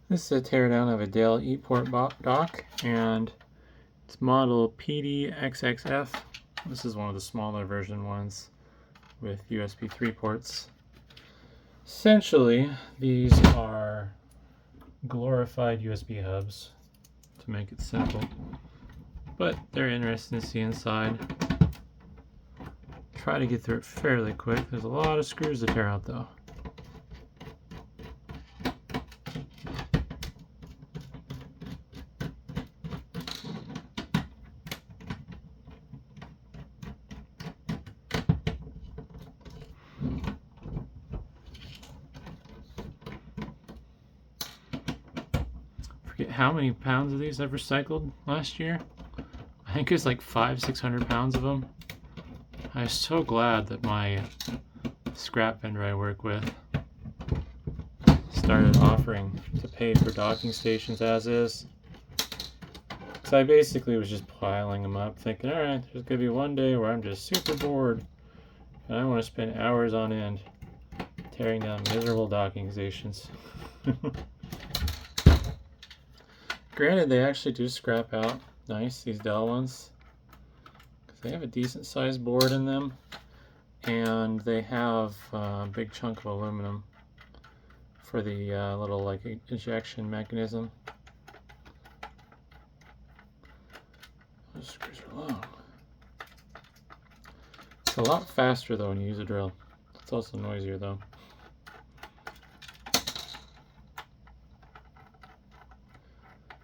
This is a teardown of a Dell E-Port dock, and it's model PDXXF. This is one of the smaller version ones with USB 3 ports. Essentially, these are glorified USB hubs, to make it simple, but they're interesting to see inside. Try to get through it fairly quick. There's a lot of screws to tear out though. Forget how many pounds of these I've recycled last year. I think it's like 500-600 pounds of them. I'm so glad that my scrap vendor I work with started offering to pay for docking stations as is. Because I basically was just piling them up, thinking, alright, there's going to be one day where I'm just super bored and I want to spend hours on end tearing down miserable docking stations. Granted, they actually do scrap out nice, these Dell ones, because they have a decent sized board in them, and they have a big chunk of aluminum for the little like ejection mechanism. Those screws are long. It's a lot faster though when you use a drill. It's also noisier though.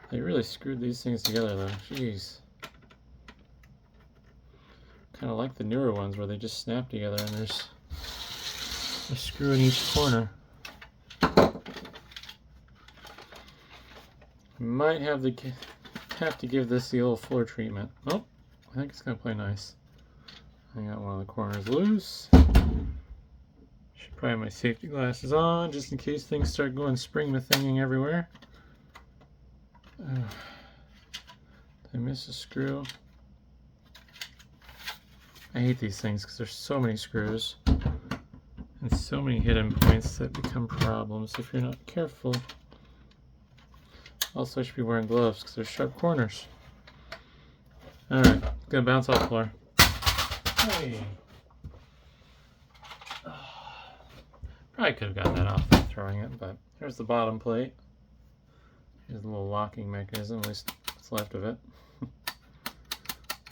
They really screwed these things together though, jeez. Kind of like the newer ones where they just snap together and there's a screw in each corner. Might have to give this the old floor treatment. Oh, I think it's gonna play nice. I got one of the corners loose. Should probably have my safety glasses on just in case things start going spring-a-thinging everywhere. Did I miss a screw? I hate these things because there's so many screws and so many hidden points that become problems if you're not careful. Also, I should be wearing gloves because there's sharp corners. Alright, gonna bounce off the floor. Hey! Probably could have gotten that off by throwing it, but here's the bottom plate. Here's a little locking mechanism, at least what's left of it.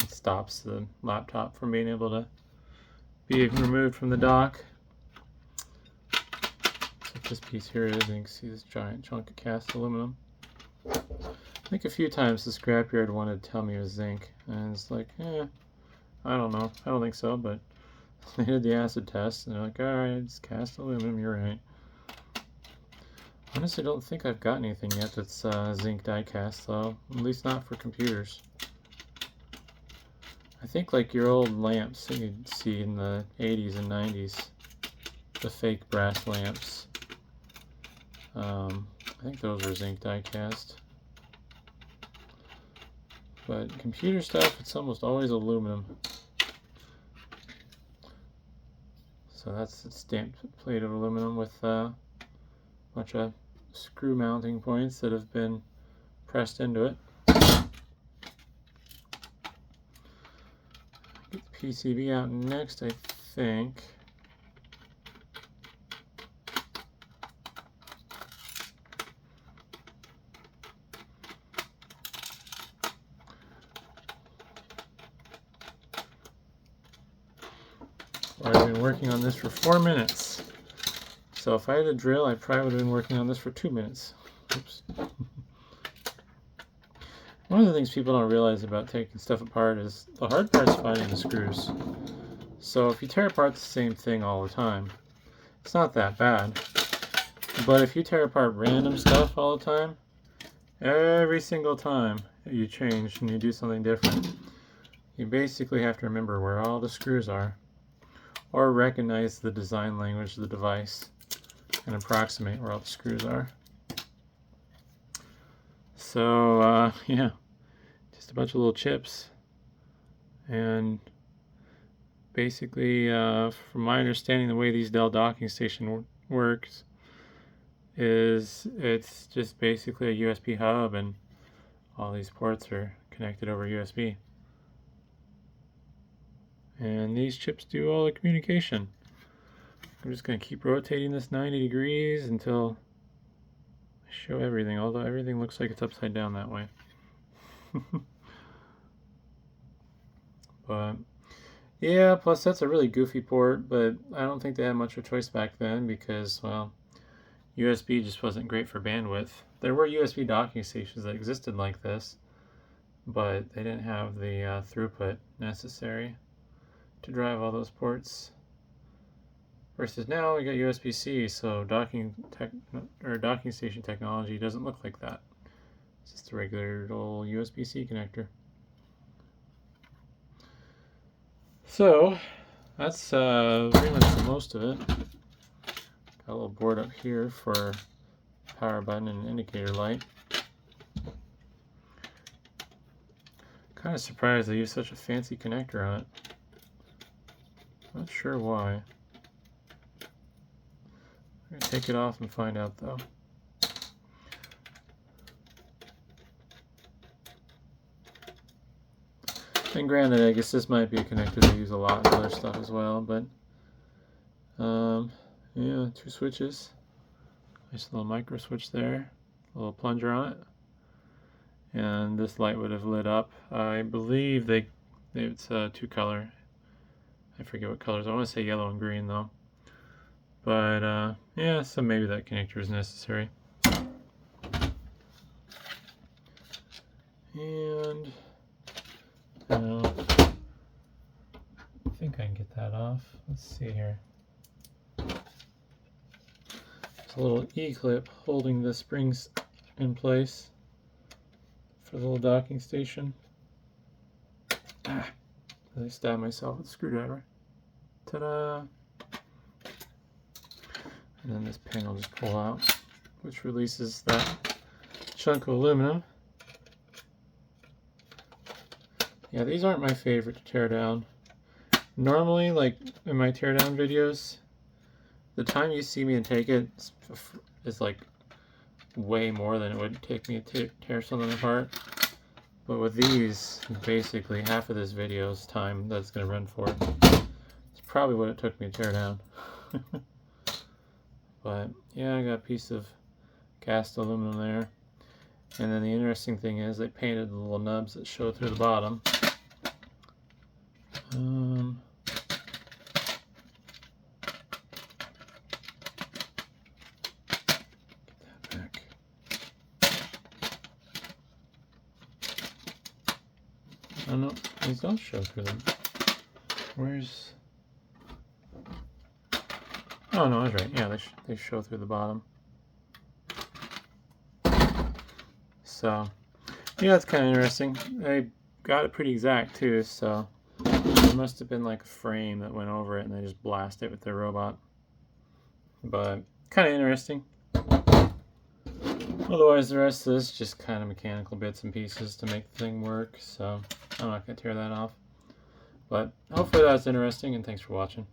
It stops the laptop from being able to be removed from the dock. So this piece here is, and you can see this giant chunk of cast aluminum. I think a few times the scrapyard wanted to tell me it was zinc, and it's like, I don't know, I don't think so, but they did the acid test, and they're like, alright, it's cast aluminum, you're right. Honestly, I don't think I've got anything yet that's zinc die cast though, at least not for computers. I think like your old lamps that you'd see in the 80s and 90s, the fake brass lamps. I think those were zinc die cast. But computer stuff, it's almost always aluminum. So that's a stamped plate of aluminum with a bunch of screw mounting points that have been pressed into it. Get the PCB out next, I think. I've been working on this for 4 minutes. So if I had a drill, I probably would have been working on this for 2 minutes. Oops. One of the things people don't realize about taking stuff apart is the hard part's finding the screws. So if you tear apart the same thing all the time, it's not that bad. But if you tear apart random stuff all the time, every single time you change and you do something different, you basically have to remember where all the screws are, or recognize the design language of the device and approximate where all the screws are. So yeah, just a bunch of little chips. And basically, from my understanding, the way these Dell docking station works is it's just basically a USB hub, and all these ports are connected over USB. And these chips do all the communication. I'm just going to keep rotating this 90 degrees until I show everything, although everything looks like it's upside down that way. But yeah, plus that's a really goofy port, but I don't think they had much of a choice back then because, well, USB just wasn't great for bandwidth. There were USB docking stations that existed like this, but they didn't have the throughput necessary to drive all those ports. Versus now we got USB-C, so docking station technology doesn't look like that. It's just a regular old USB-C connector. So that's pretty much the most of it. Got a little board up here for power button and indicator light. Kind of surprised they used such a fancy connector on it. Not sure why. I'm going to take it off and find out though. And granted, I guess this might be a connector they use a lot in other stuff as well, but yeah, 2 switches. Nice little micro switch there, a little plunger on it. And this light would have lit up. I believe it's 2-color. I forget what colors. I want to say yellow and green though. But yeah, so maybe that connector is necessary. And I think I can get that off. Let's see here. There's a little E-clip holding the springs in place for the little docking station. I stabbed myself with a screwdriver. Ta-da! And then this pin will just pull out, which releases that chunk of aluminum. Yeah, these aren't my favorite to tear down. Normally, like in my teardown videos, the time you see me take it is like way more than it would take me to tear something apart. But with these, basically half of this video's time that's going to run for. It's probably what it took me to tear down. But yeah, I got a piece of cast aluminum there. And then the interesting thing is they painted the little nubs that show through the bottom. Get that back. Oh no, these don't show through them. Where's... Oh no, I was right. Yeah, they show through the bottom. So, yeah, it's kind of interesting. They got it pretty exact too, so there must have been like a frame that went over it and they just blast it with their robot. But kind of interesting. Otherwise, the rest of this is just kind of mechanical bits and pieces to make the thing work, so I'm not going to tear that off. But hopefully that's interesting, and thanks for watching.